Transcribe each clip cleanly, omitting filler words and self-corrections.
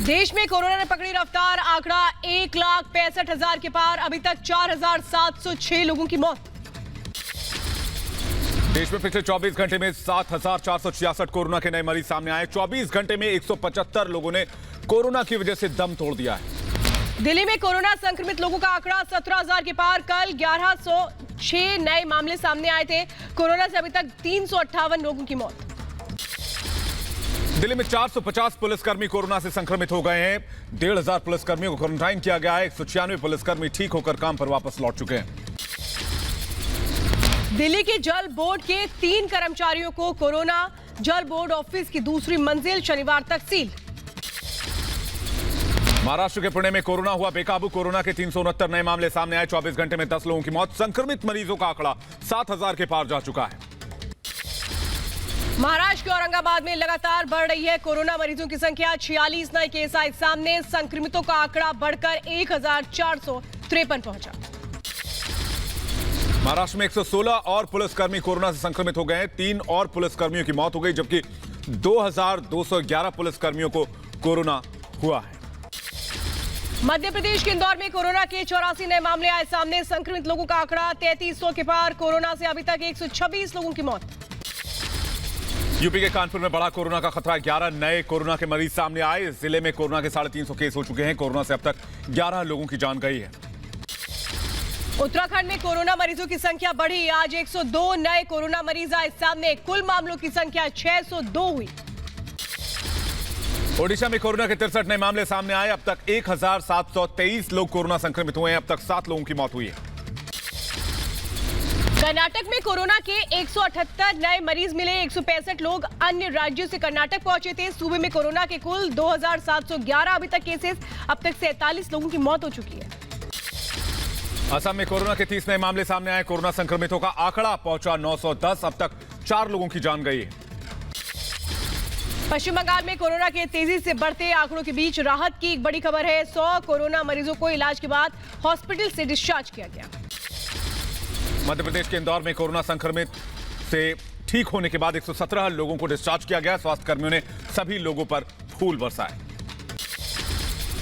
देश में कोरोना ने पकड़ी रफ्तार, आंकड़ा 1,65,000 के पार। अभी तक 4,706 लोगों की मौत। देश में पिछले 24 घंटे में 7,466 कोरोना के नए मरीज सामने आए। 24 घंटे में 175 लोगों ने कोरोना की वजह से दम तोड़ दिया है। दिल्ली में कोरोना संक्रमित लोगों का आंकड़ा 17,000 के पार। कल 1,106 नए मामले सामने आए थे। कोरोना से अभी तक 358 लोगों की मौत। दिल्ली में 450 पुलिसकर्मी कोरोना से संक्रमित हो गए हैं। 1,500 पुलिसकर्मियों को क्वारंटाइन किया गया है। 196 पुलिसकर्मी ठीक होकर काम पर वापस लौट चुके हैं। दिल्ली के जल बोर्ड के 3 कर्मचारियों को कोरोना। जल बोर्ड ऑफिस की दूसरी मंजिल शनिवार तक सील। महाराष्ट्र के पुणे में कोरोना हुआ बेकाबू। कोरोना के 369 नए मामले सामने आए। 24 घंटे में 10 लोगों की मौत। संक्रमित मरीजों का आंकड़ा 7,000 के पार जा चुका है। महाराष्ट्र के औरंगाबाद में लगातार बढ़ रही है कोरोना मरीजों की संख्या। 46 नए केस आए सामने। संक्रमितों का आंकड़ा बढ़कर 1,453 पहुंचा। महाराष्ट्र में 116 और पुलिसकर्मी कोरोना से संक्रमित हो गए हैं। 3 और पुलिसकर्मियों की मौत हो गई, जबकि 2,211 पुलिसकर्मियों को कोरोना हुआ है। मध्य प्रदेश के इंदौर में कोरोना के 84 नए मामले आए सामने। संक्रमित लोगों का आंकड़ा 3,300 के पार। कोरोना से अभी तक 126 लोगों की मौत। यूपी के कानपुर में बड़ा कोरोना का खतरा। 11 नए कोरोना के मरीज सामने आए। जिले में कोरोना के 350 केस हो चुके हैं। कोरोना से अब तक 11 लोगों की जान गई है। उत्तराखंड में कोरोना मरीजों की संख्या बढ़ी। आज 102 नए कोरोना मरीज आए सामने। कुल मामलों की संख्या 602 हुई। ओडिशा में कोरोना के 63 नए मामले सामने आए। अब तक 1,723 लोग कोरोना संक्रमित हुए हैं। अब तक 7 लोगों की मौत हुई है। कर्नाटक में कोरोना के 178 नए मरीज मिले। 165 लोग अन्य राज्यों से कर्नाटक पहुंचे थे। सूबे में कोरोना के कुल 2,711 अभी तक केसेस। अब तक 47 लोगों की मौत हो चुकी है। असम में कोरोना के 30 नए मामले सामने आए। कोरोना संक्रमितों का आंकड़ा पहुंचा 910। अब तक 4 लोगों की जान गई है। पश्चिम बंगाल में कोरोना के तेजी से बढ़ते आंकड़ों के बीच राहत की एक बड़ी खबर है। 100 कोरोना मरीजों को इलाज के बाद हॉस्पिटल से डिस्चार्ज किया गया। मध्य प्रदेश के इंदौर में कोरोना संक्रमित से ठीक होने के बाद 117 लोगों को डिस्चार्ज किया गया। स्वास्थ्य कर्मियों ने सभी लोगों पर फूल बरसाए।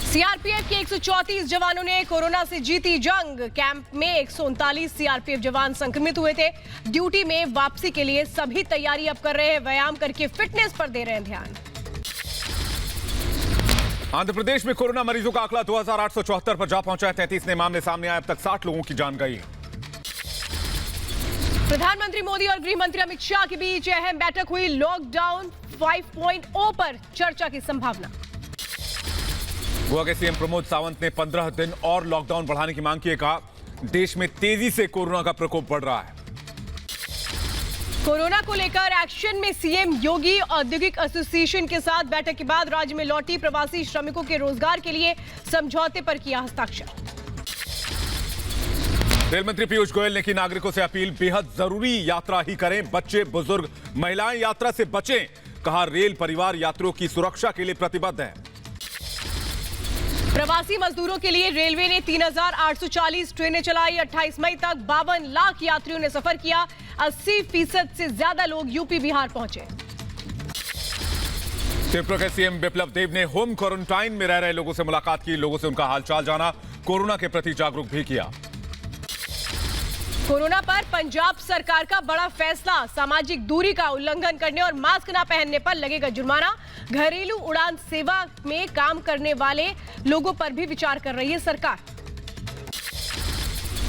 सीआरपीएफ के 134 जवानों ने कोरोना से जीती जंग। कैंप में 139 सीआरपीएफ जवान संक्रमित हुए थे। ड्यूटी में वापसी के लिए सभी तैयारी अब कर रहे हैं। व्यायाम करके फिटनेस पर दे रहे हैं ध्यान। आंध्र प्रदेश में कोरोना मरीजों का आंकड़ा 2,874 पर जा पहुंचा है। 33 नए मामले सामने आए। अब तक 60 लोगों की जान गई है। प्रधानमंत्री मोदी और गृह मंत्री अमित शाह के बीच अहम बैठक हुई। लॉकडाउन 5.0 पर चर्चा की संभावना। गोवा के सीएम प्रमोद सावंत ने 15 दिन और लॉकडाउन बढ़ाने की मांग की है। कहा, देश में तेजी से कोरोना का प्रकोप बढ़ रहा है। कोरोना को लेकर एक्शन में सीएम योगी। औद्योगिक एसोसिएशन के साथ बैठक के बाद राज्य में लौटी प्रवासी श्रमिकों के रोजगार के लिए समझौते पर किया हस्ताक्षर। रेल मंत्री पीयूष गोयल ने की नागरिकों से अपील, बेहद जरूरी यात्रा ही करें। बच्चे, बुजुर्ग, महिलाएं यात्रा से बचें। कहा, रेल परिवार यात्रियों की सुरक्षा के लिए प्रतिबद्ध है। प्रवासी मजदूरों के लिए रेलवे ने 3,840 ट्रेनें चलाई। 28 मई तक 52 लाख यात्रियों ने सफर किया। 80% से ज्यादा लोग यूपी बिहार पहुंचे। त्रिपुरा के सीएम बिप्लब देब ने होम क्वारंटाइन में रह रहे लोगों से मुलाकात की। लोगों से उनका हालचाल जाना। कोरोना के प्रति जागरूक भी किया। कोरोना पर पंजाब सरकार का बड़ा फैसला। सामाजिक दूरी का उल्लंघन करने और मास्क न पहनने पर लगेगा जुर्माना। घरेलू उड़ान सेवा में काम करने वाले लोगों पर भी विचार कर रही है सरकार।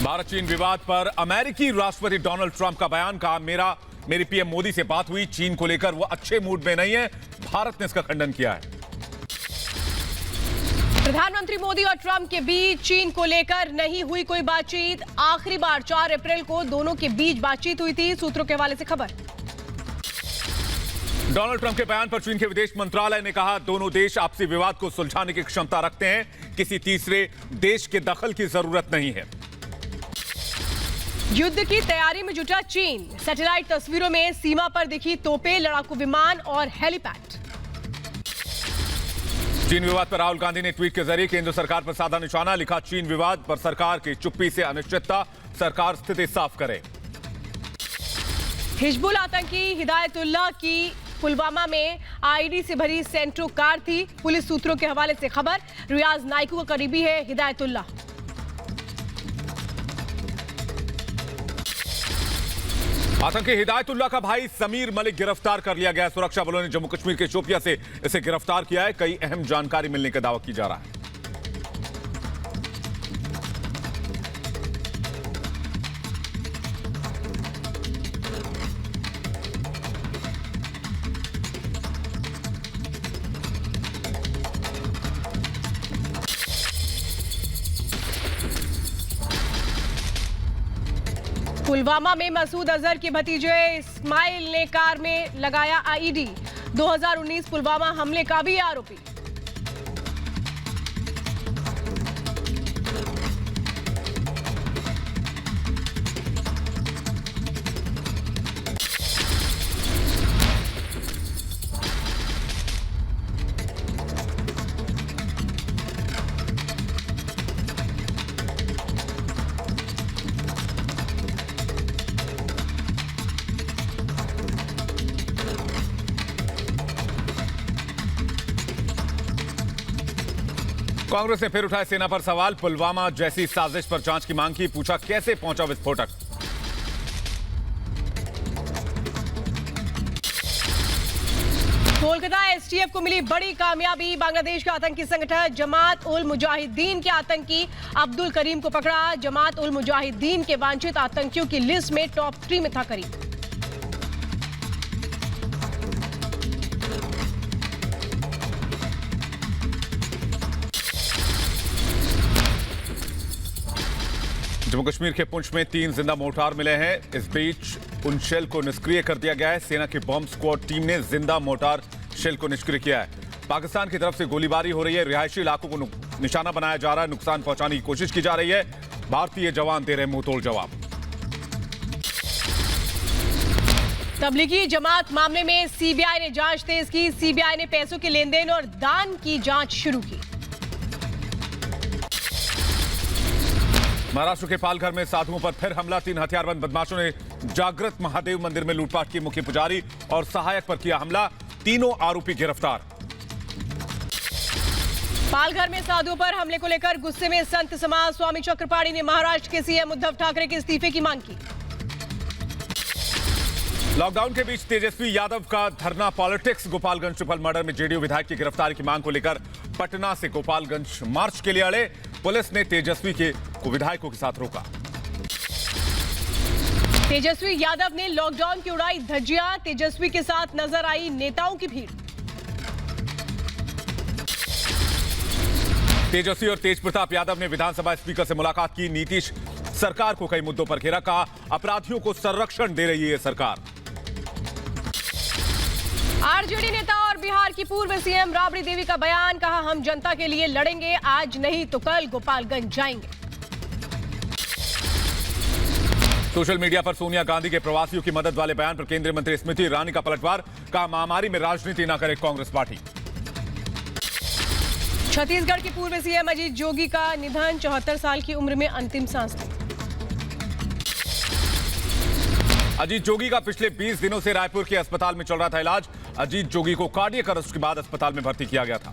भारत चीन विवाद पर अमेरिकी राष्ट्रपति डोनाल्ड ट्रंप का बयान। कहा, मेरी पीएम मोदी से बात हुई। चीन को लेकर वो अच्छे मूड में नहीं है। भारत ने इसका खंडन किया है। प्रधानमंत्री मोदी और ट्रंप के बीच चीन को लेकर नहीं हुई कोई बातचीत। आखिरी बार 4 अप्रैल को दोनों के बीच बातचीत हुई थी। सूत्रों के हवाले से खबर। डोनाल्ड ट्रंप के बयान पर चीन के विदेश मंत्रालय ने कहा, दोनों देश आपसी विवाद को सुलझाने की क्षमता रखते हैं। किसी तीसरे देश के दखल की जरूरत नहीं है। युद्ध की तैयारी में जुटा चीन। सैटेलाइट तस्वीरों में सीमा पर दिखी तोपें, लड़ाकू विमान और हेलीपैड। चीन विवाद पर राहुल गांधी ने ट्वीट के जरिए केंद्र सरकार पर साधा निशाना। लिखा, चीन विवाद पर सरकार की चुप्पी से अनिश्चितता। सरकार स्थिति साफ करे। हिजबुल आतंकी हिदायतुल्लाह की पुलवामा में आईडी से भरी सेंट्रो कार थी। पुलिस सूत्रों के हवाले से खबर। रियाज नाइकू का करीबी है हिदायतुल्लाह। आतंकी हिदायतुल्लाह का भाई समीर मलिक गिरफ्तार कर लिया गया। सुरक्षा बलों ने जम्मू कश्मीर के शोपियां से इसे गिरफ्तार किया है। कई अहम जानकारी मिलने का दावा की जा रहा है। पुलवामा में मसूद अजहर के भतीजे इस्माइल ने कार में लगाया आईडी। 2019 पुलवामा हमले का भी आरोपी। कांग्रेस ने फिर उठाए सेना पर सवाल। पुलवामा जैसी साजिश पर जांच की मांग की। पूछा कैसे पहुंचा विस्फोटक। कोलकाता एसटीएफ को मिली बड़ी कामयाबी। बांग्लादेश का आतंकी संगठन जमात उल मुजाहिदीन के आतंकी अब्दुल करीम को पकड़ा। जमात उल मुजाहिदीन के वांछित आतंकियों की लिस्ट में टॉप 3 में था करीम। जम्मू कश्मीर के पुंछ में 3 जिंदा मोर्टार मिले हैं। इस बीच उन शेल को निष्क्रिय कर दिया गया है। सेना की बॉम्ब स्क्वाड टीम ने जिंदा मोर्टार शेल को निष्क्रिय किया है। पाकिस्तान की तरफ से गोलीबारी हो रही है। रिहायशी इलाकों को निशाना बनाया जा रहा है। नुकसान पहुंचाने की कोशिश की जा रही है। भारतीय जवान दे रहे मुंहतोड़ जवाब। तबलीगी जमात मामले में सीबीआई ने जांच तेज की। सीबीआई ने पैसों के लेन देन और दान की जांच शुरू की। महाराष्ट्र के पालघर में साधुओं पर फिर हमला। 3 हथियारबंद बदमाशों ने जागृत महादेव मंदिर में लूटपाट की। मुख्य पुजारी और सहायक पर किया हमला। तीनों आरोपी गिरफ्तार। पालघर में साधुओं पर हमले को लेकर गुस्से में संत समाज। स्वामी चक्रपाणी ने महाराष्ट्र के सीएम उद्धव ठाकरे के इस्तीफे की मांग की। लॉकडाउन के बीच तेजस्वी यादव का धरना पॉलिटिक्स। गोपालगंज ट्रिपल मर्डर में जेडीयू विधायक की गिरफ्तारी की मांग को लेकर पटना से गोपालगंज मार्च के लिए अड़े। पुलिस ने तेजस्वी को विधायकों के साथ रोका। तेजस्वी यादव ने लॉकडाउन की उड़ाई धज्जियां। तेजस्वी के साथ नजर आई नेताओं की भीड़। तेजस्वी और तेज प्रताप यादव ने विधानसभा स्पीकर से मुलाकात की। नीतीश सरकार को कई मुद्दों पर घेरा। कहा अपराधियों को संरक्षण दे रही है सरकार। आरजेडी नेता और बिहार की पूर्व सीएम राबड़ी देवी का बयान। कहा हम जनता के लिए लड़ेंगे। आज नहीं तो कल गोपालगंज जाएंगे। सोशल मीडिया पर सोनिया गांधी के प्रवासियों की मदद वाले बयान पर केंद्रीय मंत्री स्मृति ईरानी का पलटवार। कहा महामारी में राजनीति न करे कांग्रेस पार्टी। छत्तीसगढ़ के पूर्व सीएम अजीत जोगी का निधन। 74 साल की उम्र में अंतिम सांस ली। अजीत जोगी का पिछले 20 दिनों से रायपुर के अस्पताल में चल रहा था इलाज। अजीत जोगी को कार्डियक अरेस्ट के बाद अस्पताल में भर्ती किया गया था।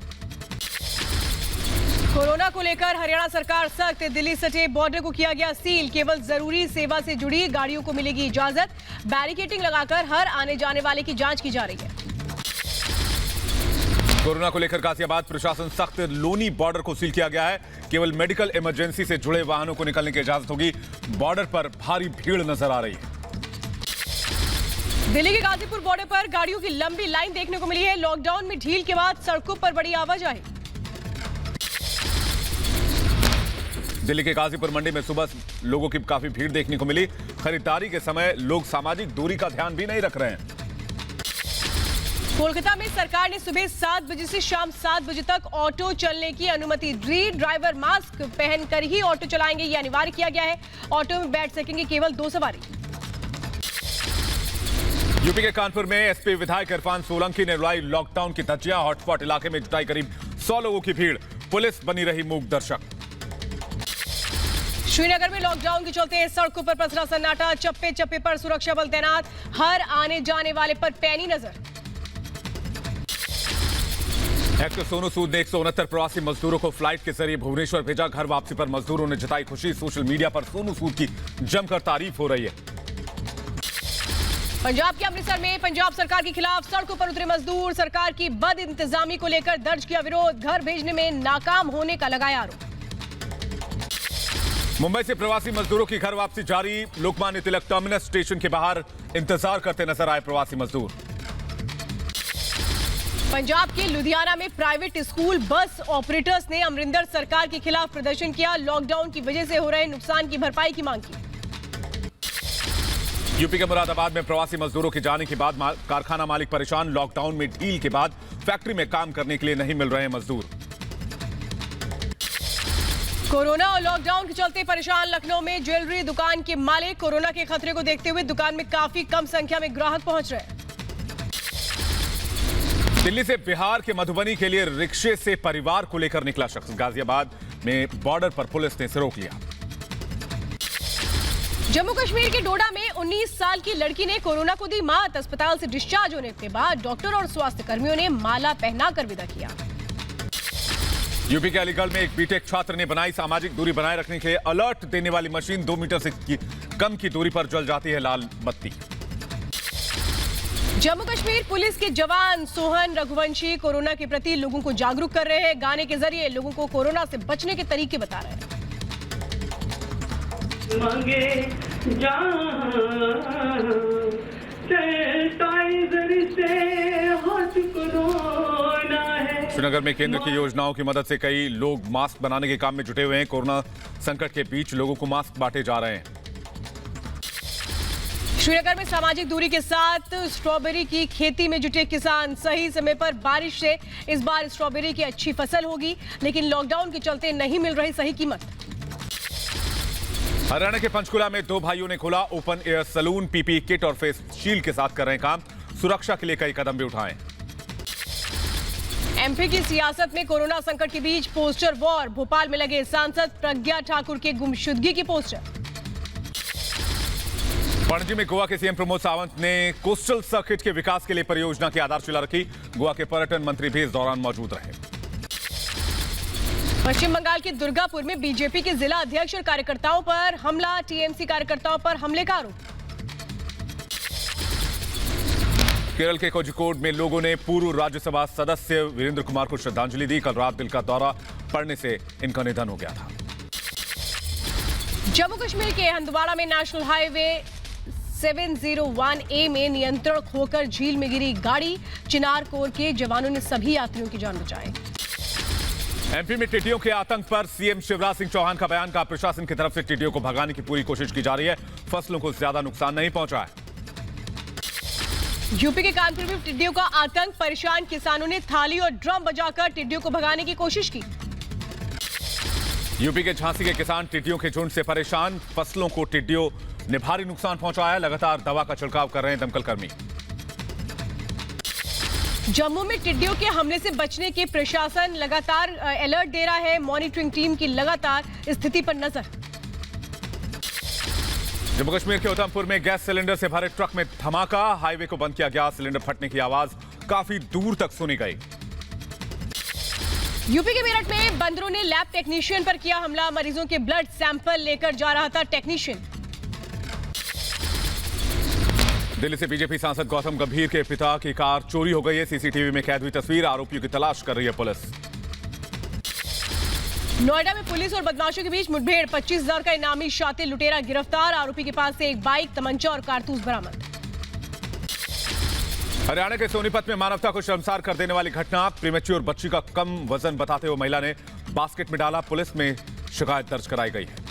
कोरोना को लेकर हरियाणा सरकार सख्त। दिल्ली सटे बॉर्डर को किया गया सील। केवल जरूरी सेवा से जुड़ी गाड़ियों को मिलेगी इजाजत। बैरिकेडिंग लगाकर हर आने जाने वाले की जांच की जा रही है। कोरोना को लेकर गाजियाबाद प्रशासन सख्त। लोनी बॉर्डर को सील किया गया है। केवल मेडिकल इमरजेंसी से जुड़े वाहनों को निकलने की इजाजत होगी। बॉर्डर पर भारी भीड़ नजर आ रही है। दिल्ली के गाजीपुर बॉर्डर पर गाड़ियों की लंबी लाइन देखने को मिली है। लॉकडाउन में ढील के बाद सड़कों पर बड़ी आवाजाही। दिल्ली के गाजीपुर मंडी में सुबह लोगों की काफी भीड़ देखने को मिली। खरीदारी के समय लोग सामाजिक दूरी का ध्यान भी नहीं रख रहे हैं। कोलकाता में सरकार ने सुबह 7 बजे से शाम 7 बजे तक ऑटो चलने की अनुमति दी। ड्राइवर मास्क पहनकर ही ऑटो चलाएंगे, ये अनिवार्य किया गया है। ऑटो में बैठ सकेंगे केवल 2 सवारी। यूपी के कानपुर में एसपी विधायक इरफान सोलंकी ने उड़ाई लॉकडाउन की धज्जियां। हॉटस्पॉट इलाके में जुटाई करीब 100 लोगों की भीड़। पुलिस बनी रही मूक दर्शक। श्रीनगर में लॉकडाउन के चलते सड़कों पर पसरा सन्नाटा। चप्पे चप्पे पर सुरक्षा बल तैनात। हर आने जाने वाले पर पैनी नजर। एक्टर सोनू सूद ने 169 प्रवासी मजदूरों को फ्लाइट के जरिए भुवनेश्वर भेजा। घर वापसी पर मजदूरों ने जताई खुशी। सोशल मीडिया पर सोनू सूद की जमकर तारीफ हो रही है। पंजाब के अमृतसर में पंजाब सरकार के खिलाफ सड़कों पर उतरे मजदूर। सरकार की बद इंतजामी को लेकर दर्ज किया विरोध। घर भेजने में नाकाम होने का लगाया आरोप। मुंबई से प्रवासी मजदूरों की घर वापसी जारी। लोकमान्य तिलक टर्मिनस स्टेशन के बाहर इंतजार करते नजर आए प्रवासी मजदूर। पंजाब के लुधियाना में प्राइवेट स्कूल बस ऑपरेटर्स ने अमरिंदर सरकार के खिलाफ प्रदर्शन किया। लॉकडाउन की वजह से हो रहे नुकसान की भरपाई की मांग की। यूपी के मुरादाबाद में प्रवासी मजदूरों के जाने के बाद कारखाना मालिक परेशान। लॉकडाउन में ढील के बाद फैक्ट्री में काम करने के लिए नहीं मिल रहे मजदूर। कोरोना और लॉकडाउन के चलते परेशान लखनऊ में ज्वेलरी दुकान के मालिक। कोरोना के खतरे को देखते हुए दुकान में काफी कम संख्या में ग्राहक पहुंच रहे हैं। दिल्ली से बिहार के मधुबनी के लिए रिक्शे से परिवार को लेकर निकला शख्स। गाजियाबाद में बॉर्डर पर पुलिस ने इसे रोक लिया। जम्मू कश्मीर के डोडा में 19 साल की लड़की ने कोरोना को दी मात। अस्पताल से डिस्चार्ज होने के बाद डॉक्टर और स्वास्थ्य कर्मियों ने माला पहनाकर विदा किया। यूपी के अलीगढ़ में एक बीटेक छात्र ने बनाई सामाजिक दूरी बनाए रखने के लिए अलर्ट देने वाली मशीन। 2 मीटर से कम की दूरी पर जल जाती है लाल बत्ती। जम्मू कश्मीर पुलिस के जवान सोहन रघुवंशी कोरोना के प्रति लोगों को जागरूक कर रहे हैं। गाने के जरिए लोगों को कोरोना से बचने के तरीके बता रहे हैं। श्रीनगर में केंद्र की योजनाओं की मदद से कई लोग मास्क बनाने के काम में जुटे हुए हैं। कोरोना संकट के बीच लोगों को मास्क बांटे जा रहे हैं। श्रीनगर में सामाजिक दूरी के साथ स्ट्रॉबेरी की खेती में जुटे किसान। सही समय पर बारिश से इस बार स्ट्रॉबेरी की अच्छी फसल होगी, लेकिन लॉकडाउन के चलते नहीं मिल रही सही कीमत। हरियाणा के पंचकुला में 2 भाइयों ने खोला open air saloon. PPE kit और फेस शील्ड के साथ कर रहे हैं काम। सुरक्षा के लिए कई कदम भी उठाए। एमपी की सियासत में कोरोना संकट के बीच पोस्टर वॉर। भोपाल में लगे सांसद प्रज्ञा ठाकुर के गुमशुदगी की पोस्टर। पणजी में गोवा के सीएम प्रमोद सावंत ने कोस्टल सर्किट के विकास के लिए परियोजना की आधारशिला रखी। गोवा के पर्यटन मंत्री भी इस दौरान मौजूद रहे। पश्चिम बंगाल के दुर्गापुर में बीजेपी के जिला अध्यक्ष और कार्यकर्ताओं पर हमला। टीएमसी कार्यकर्ताओं पर हमले का आरोप। केरल के कोझिकोड में लोगों ने पूर्व राज्यसभा सदस्य वीरेंद्र कुमार को श्रद्धांजलि दी। कल रात दिल का दौरा पड़ने से इनका निधन हो गया था। जम्मू कश्मीर के हंदवाड़ा में नेशनल हाईवे 701A में नियंत्रण खोकर झील में गिरी गाड़ी। चिनार कोर के जवानों ने सभी यात्रियों की जान बचाई। एमपी में टिड्डियों के आतंक पर सीएम शिवराज सिंह चौहान का बयान। का प्रशासन की तरफ से टिड्डियों को भगाने की पूरी कोशिश की जा रही है। फसलों को ज्यादा नुकसान नहीं पहुंचा है। यूपी के कानपुर में टिड्डियों का आतंक। परेशान किसानों ने थाली और ड्रम बजाकर टिड्डियों को भगाने की कोशिश की। यूपी के झांसी के किसान टिड्डियों के झुंड से परेशान। फसलों को टिड्डियों ने भारी नुकसान पहुंचाया। लगातार दवा का छिड़काव कर रहे हैं दमकल कर्मी। जम्मू में टिड्डियों के हमले से बचने के प्रशासन लगातार अलर्ट दे रहा है। मॉनिटरिंग टीम की लगातार स्थिति पर नजर। जम्मू कश्मीर के उधमपुर में गैस सिलेंडर से भरे ट्रक में धमाका। हाईवे को बंद किया गया। सिलेंडर फटने की आवाज काफी दूर तक सुनी गई। यूपी के मेरठ में बंदरों ने लैब टेक्नीशियन पर किया हमला। मरीजों के ब्लड सैंपल लेकर जा रहा था टेक्नीशियन। दिल्ली से बीजेपी सांसद गौतम गंभीर के पिता की कार चोरी हो गई है। सीसीटीवी में कैद हुई तस्वीर। आरोपियों की तलाश कर रही है पुलिस। नोएडा में पुलिस और बदमाशों के बीच मुठभेड़। 25,000 का इनामी शातिर लुटेरा गिरफ्तार। आरोपी के पास से एक बाइक, तमंचा और कारतूस बरामद। हरियाणा के सोनीपत में मानवता को शर्मसार कर देने वाली घटना। प्रीमेच्योर बच्ची का कम वजन बताते हुए महिला ने बास्केट में डाला। पुलिस में शिकायत दर्ज कराई गई है।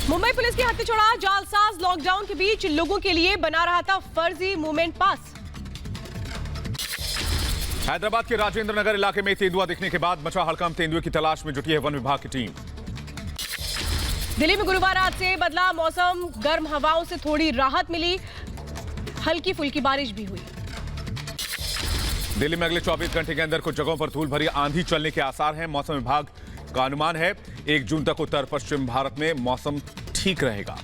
मुंबई पुलिस की हत्याछोड़ा जालसाज लॉकडाउन के बीच लोगों के लिए बना रहा था फर्जी मूवमेंट पास। हैदराबाद के राजेंद्र नगर इलाके में तेंदुआ दिखने के बाद मचा हड़कंप। तेंदुए की तलाश में जुटी है वन विभाग की टीम। दिल्ली में गुरुवार रात से बदला मौसम। गर्म हवाओं से थोड़ी राहत मिली। हल्की फुल्की बारिश भी हुई। दिल्ली में अगले 24 घंटे के अंदर कुछ जगहों पर धूल भरी आंधी चलने के आसार हैं। मौसम विभाग का अनुमान है 1 जून तक उत्तर पश्चिम भारत में मौसम ठीक रहेगा।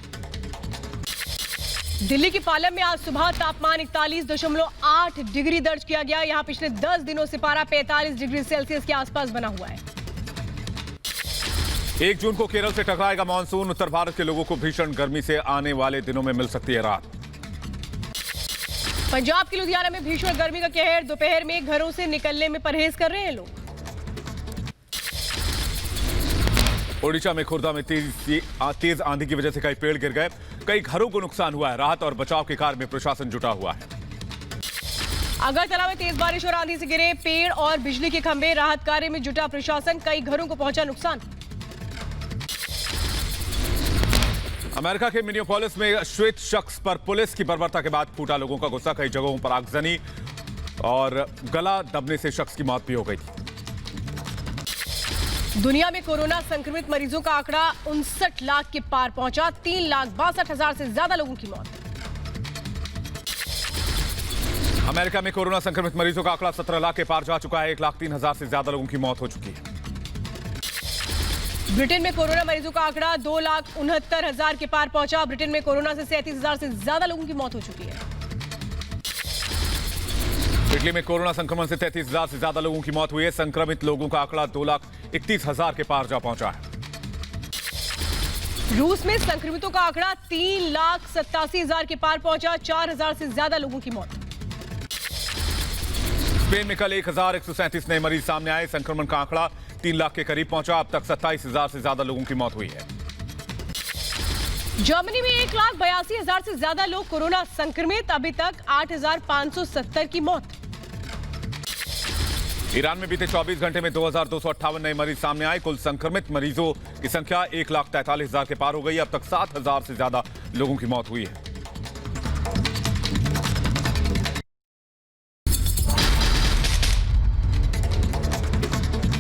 दिल्ली की पालम में आज सुबह तापमान 41.8 डिग्री दर्ज किया गया। यहां पिछले 10 दिनों से पारा 45 डिग्री सेल्सियस के आसपास बना हुआ है। 1 जून को केरल से टकराएगा मानसून। उत्तर भारत के लोगों को भीषण गर्मी से आने वाले दिनों में मिल सकती है राहत। पंजाब के लुधियाना में भीषण गर्मी का कहर। दोपहर में घरों से निकलने में परहेज कर रहे हैं लोग। ओडिशा में खुर्दा में तेज आंधी की वजह से कई पेड़ गिर गए। कई घरों को नुकसान हुआ है। राहत और बचाव के कार्य में प्रशासन जुटा हुआ है। अगरतला में तेज बारिश और आंधी से गिरे पेड़ और बिजली के खंभे। राहत कार्य में जुटा प्रशासन। कई घरों को पहुंचा नुकसान। अमेरिका के मिनियोपोलिस में श्वेत शख्स पर पुलिस की बर्बरता के बाद फूटा लोगों का गुस्सा। कई जगहों पर आगजनी और गला दबने से शख्स की मौत भी हो गई थी। दुनिया में कोरोना संक्रमित मरीजों का आंकड़ा 59 लाख के पार पहुंचा। 3,62,000 से ज्यादा लोगों की मौत। अमेरिका में कोरोना संक्रमित मरीजों का आंकड़ा 17 लाख के पार जा चुका है। 1,03,000 से ज्यादा लोगों की मौत हो चुकी है। ब्रिटेन में कोरोना मरीजों का आंकड़ा 2,69,000 के पार पहुंचा। ब्रिटेन में कोरोना से 37,000 से ज्यादा लोगों की मौत हो चुकी है। इटली में कोरोना संक्रमण से 33,000 से ज्यादा लोगों की मौत हुई है। संक्रमित लोगों का आंकड़ा 2,31,000 के पार जा पहुंचा है। रूस में संक्रमितों का आंकड़ा 3,87,000 के पार पहुंचा। 4,000 से ज्यादा लोगों की मौत। स्पेन में कल 1,137 नए मरीज सामने आए। संक्रमण का आंकड़ा 3 लाख के करीब पहुंचा। अब तक 27,000 से ज्यादा लोगों की मौत हुई है। जर्मनी में 1,82,000 से ज्यादा लोग कोरोना संक्रमित। अभी तक 8,570 की मौत। ईरान में बीते 24 घंटे में 2,258 नए मरीज सामने आए। कुल संक्रमित मरीजों की संख्या 1,43,000 के पार हो गई। अब तक 7,000 से ज्यादा लोगों की मौत हुई है।